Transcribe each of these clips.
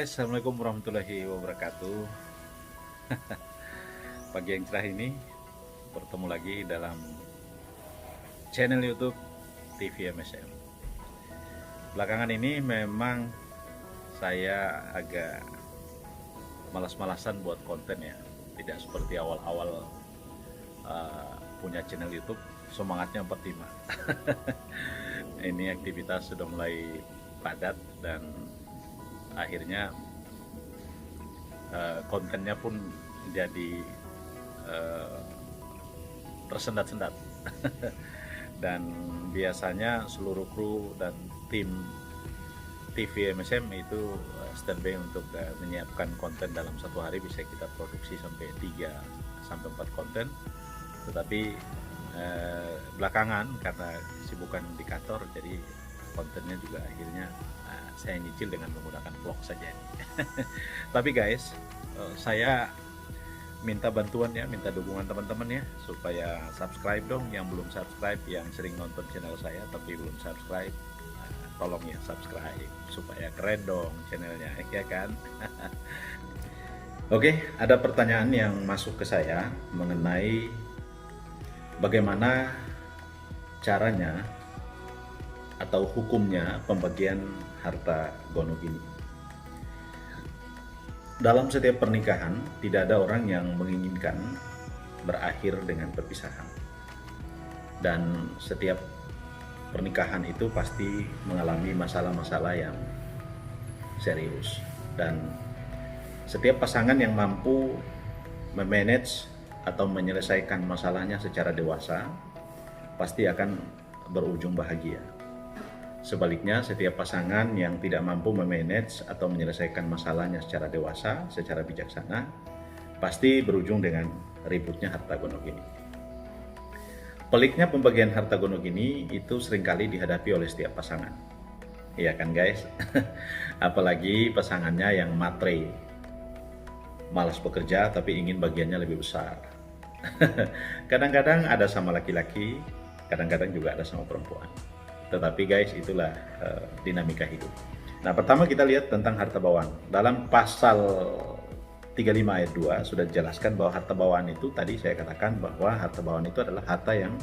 guys, Assalamualaikum warahmatullahi wabarakatuh. Pagi yang cerah ini bertemu lagi dalam channel YouTube TV MSM. Belakangan ini memang saya agak malas-malasan buat konten ya. Tidak seperti awal-awal punya channel YouTube, semangatnya 45. Ini aktivitas sudah mulai padat dan akhirnya kontennya pun jadi tersendat-sendat. Dan biasanya seluruh kru dan tim TV MSM itu standby untuk menyiapkan konten dalam satu hari. Bisa kita produksi sampai 3 sampai 4 konten, tetapi belakangan karena kesibukan di kantor, jadi kontennya juga akhirnya saya nyicil dengan menggunakan vlog saja. Tapi guys, saya minta bantuan ya, minta dukungan teman-teman ya, supaya subscribe dong. Yang belum subscribe, yang sering nonton channel saya tapi belum subscribe, tolong ya subscribe supaya keren dong channelnya, ya kan? Oke, ada pertanyaan yang masuk ke saya mengenai bagaimana caranya atau hukumnya pembagian harta gono gini. Dalam setiap pernikahan tidak ada orang yang menginginkan berakhir dengan perpisahan. Dan setiap pernikahan itu pasti mengalami masalah-masalah yang serius. Dan setiap pasangan yang mampu memanage atau menyelesaikan masalahnya secara dewasa pasti akan berujung bahagia. Sebaliknya, setiap pasangan yang tidak mampu memanage atau menyelesaikan masalahnya secara dewasa, secara bijaksana, pasti berujung dengan ributnya harta gono gini. Peliknya pembagian harta gono gini itu seringkali dihadapi oleh setiap pasangan. Iya kan guys? Apalagi pasangannya yang matre, malas bekerja tapi ingin bagiannya lebih besar. Kadang-kadang ada sama laki-laki, kadang-kadang juga ada sama perempuan. Tetapi guys, itulah dinamika hidup. Nah, pertama kita lihat tentang harta bawaan. Dalam pasal 35 ayat 2 sudah dijelaskan bahwa harta bawaan itu, tadi saya katakan bahwa harta bawaan itu adalah harta yang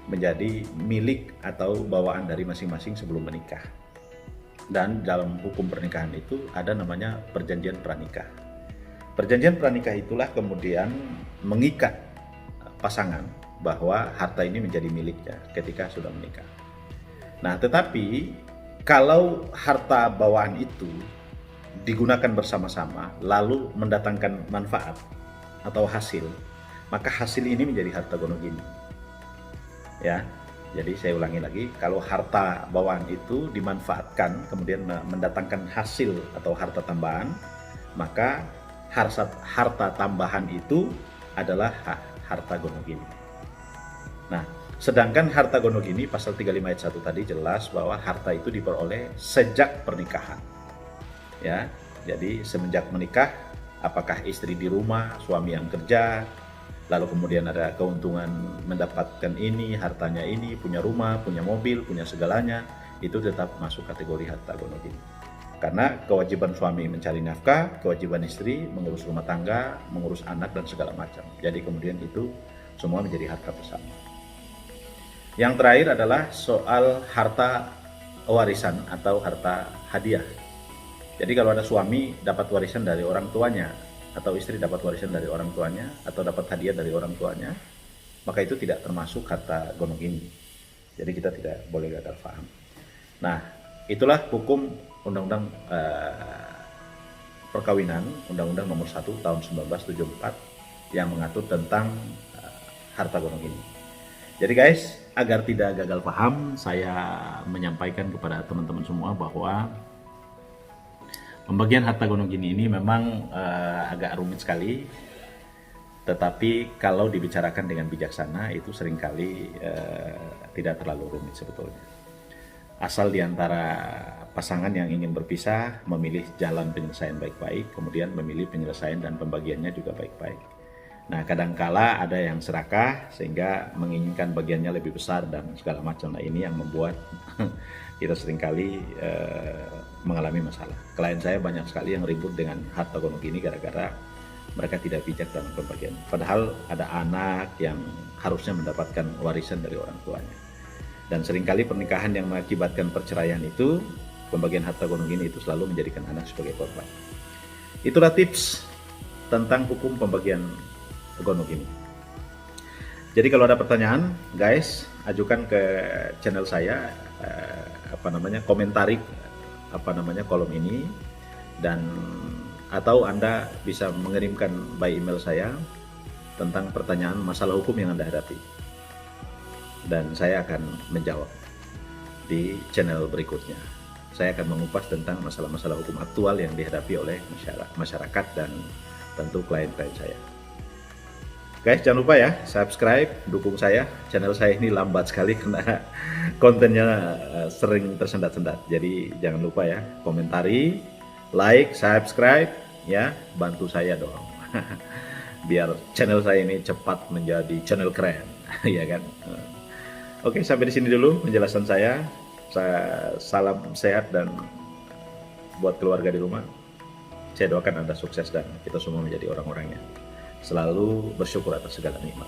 menjadi milik atau bawaan dari masing-masing sebelum menikah. Dan dalam hukum pernikahan itu ada namanya perjanjian pranikah. Perjanjian pranikah itulah kemudian mengikat pasangan bahwa harta ini menjadi miliknya ketika sudah menikah. Nah, tetapi kalau harta bawaan itu digunakan bersama-sama lalu mendatangkan manfaat atau hasil, maka hasil ini menjadi harta gono gini. Ya. Jadi saya ulangi lagi, kalau harta bawaan itu dimanfaatkan kemudian mendatangkan hasil atau harta tambahan, maka harta tambahan itu adalah harta gono gini. Nah, sedangkan harta gono gini pasal 35 ayat 1 tadi jelas bahwa harta itu diperoleh sejak pernikahan. Ya, jadi semenjak menikah, apakah istri di rumah, suami yang kerja, lalu kemudian ada keuntungan mendapatkan ini, hartanya ini, punya rumah, punya mobil, punya segalanya, itu tetap masuk kategori harta gono gini. Karena kewajiban suami mencari nafkah, kewajiban istri mengurus rumah tangga, mengurus anak dan segala macam. Jadi kemudian itu semua menjadi harta bersama. Yang terakhir adalah soal harta warisan atau harta hadiah. Jadi kalau ada suami dapat warisan dari orang tuanya, atau istri dapat warisan dari orang tuanya, atau dapat hadiah dari orang tuanya, maka itu tidak termasuk harta gono gini. Jadi kita tidak boleh gagal paham. Nah, itulah hukum Undang-Undang Perkawinan, Undang-Undang Nomor 1 Tahun 1974 yang mengatur tentang harta gono gini. Jadi guys, agar tidak gagal paham, saya menyampaikan kepada teman-teman semua bahwa pembagian harta gono gini ini memang agak rumit sekali. Tetapi kalau dibicarakan dengan bijaksana itu seringkali tidak terlalu rumit sebetulnya. Asal diantara pasangan yang ingin berpisah memilih jalan penyelesaian baik-baik, kemudian memilih penyelesaian dan pembagiannya juga baik-baik. Nah, kadangkala ada yang serakah sehingga menginginkan bagiannya lebih besar dan segala macam. Nah, ini yang membuat kita seringkali mengalami masalah. Klien saya banyak sekali yang ribut dengan harta gono gini gara-gara mereka tidak bijak dalam pembagian. Padahal ada anak yang harusnya mendapatkan warisan dari orang tuanya. Dan seringkali pernikahan yang mengakibatkan perceraian itu, pembagian harta gono gini itu selalu menjadikan anak sebagai korban. Itulah tips tentang hukum pembagian gono gini. Jadi kalau ada pertanyaan, guys, ajukan ke channel saya, komentari kolom ini, dan atau Anda bisa mengirimkan by email saya tentang pertanyaan masalah hukum yang Anda hadapi, dan saya akan menjawab di channel berikutnya. Saya akan mengupas tentang masalah-masalah hukum aktual yang dihadapi oleh masyarakat dan tentu klien-klien saya. Guys, jangan lupa ya, subscribe, dukung saya. Channel saya ini lambat sekali karena kontennya sering tersendat-sendat. Jadi jangan lupa ya, komentari, like, subscribe, ya, bantu saya dong. Biar channel saya ini cepat menjadi channel keren, ya kan? Oke, sampai di sini dulu penjelasan saya. Salam sehat dan buat keluarga di rumah. Saya doakan Anda sukses dan kita semua menjadi orang-orangnya selalu bersyukur atas segala nikmat.